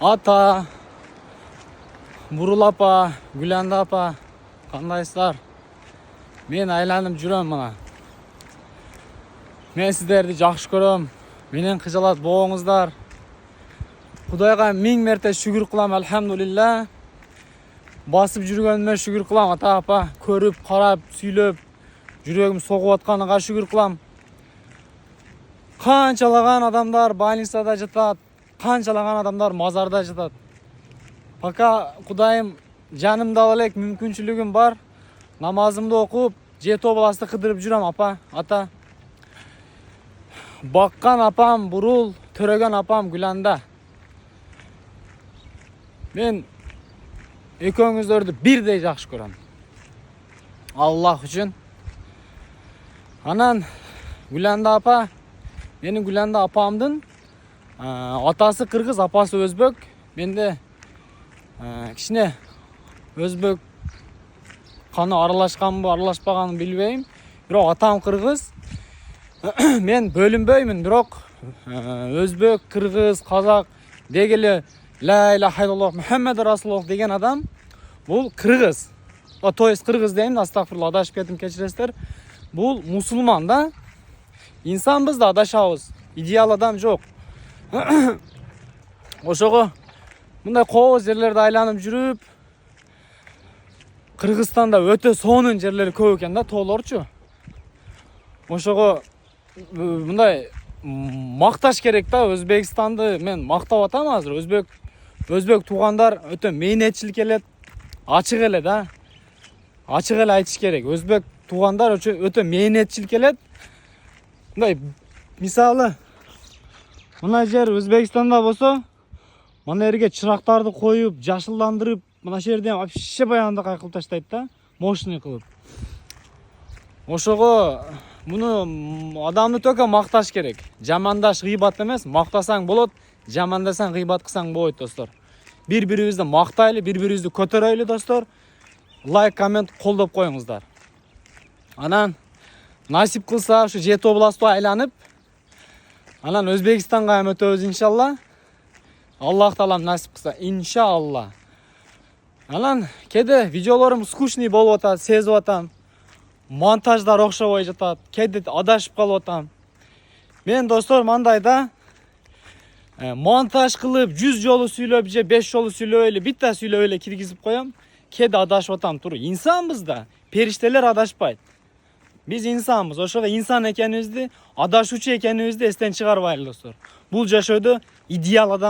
Ата, Бурул апа, Гүләнді апа, қандайсыздар? Мен айланып жүрөм мына. Мен сіздерді жақсы көрөм. Менен қыжалат болуңуздар. Кудайга миң мерте шүгүр кылам, алхамдулилла. Басып жүргөнүмө шүгүр кылам ата апа. Көрүп, карап, сүйлөп, жүрөгүм согуп атканыга шүгүр кылам. Канчалаган адамдар больницада жатат, канчалаган адамдар мазарда жатат. Пока Кудайым жанымда элек мүмкүнчүлүгүм бар, намазымды окуп, жети областы кыдырып жүрөм апа, ата. Баккан апам Бурул, төрөгөн апам Гүланда. Мен экөөңүздөрдү бирдей жакшы көрөм. Аллах үчүн. Анан Гүланда апа, менин Гүланда апамдын атасы кыргыз, апасы өзбек. Менде кичине өзбек каны аралашканбы, аралашпаганын билбейм. Бирок атам кыргыз. Мен бөлүнбөймүн, бирок өзбек, кыргыз, казак дегеле ла иляха иллаллах Мухаммад расулуллах деген адам бул кыргыз. То есть кыргыз дейм, астагфирулла, адашып кеттим, кечиресиздер. Бул мусулман да. Инсанбыз да, адашабыз. Идеал адам жок. Ошого мындай кооз жерлерди айланып жүрүп, Кыргызстанда өтө сонун жерлери көп экен да, тоолорчу. Ошого мындай макташ керек да, Өзбекстанды мен мактап атам азыр. Өзбек туугандар өтө мээнетчил келет, ачык эле да. Ачык эле айтыш керек. Өзбек туугандар өтө мээнетчил келет. Мындай мисалы мына жер Өзбекстанда болсо, мына жерге чырактарды коюп, жашылдандырып, мына жерден вообще баягындай кылып таштайт да, мощный кылып. Ошого муну адамды только макташ керек. Жамандаш гыйбат эмес, мактасаң болот, жамандасаң гыйбат кылсаң болбойт, достор. Бири-бирибизди мактайлы, бири-бирибизди көтөрөйлү, достор. Лайк, коммент колдоп коюңуздар. Анан насип кылса ушу жети областты айланып, анан Өзбекстанга өтөбүз иншалла. Аллах таалам насип кылса, иншалла. Анан кеде видеолорум скучный болуп атат, сезип атам. Монтаждар окшобой жатат, кеде адашып калып атам. Мен, достор, мындай да, монтаж кылып 100 жолу сүйлөп же 5 жолу сүйлөп эле, битта сүйлөп эле киргизип коем. Кеде адашып атам, тур. Инсанбыз да, периштелер адашпайт. Биз инсанбыз, ошого инсан экенибизди, адашуучу экенибизди эстен чыгарбайлы, достор. Бул жашоодо идеал адам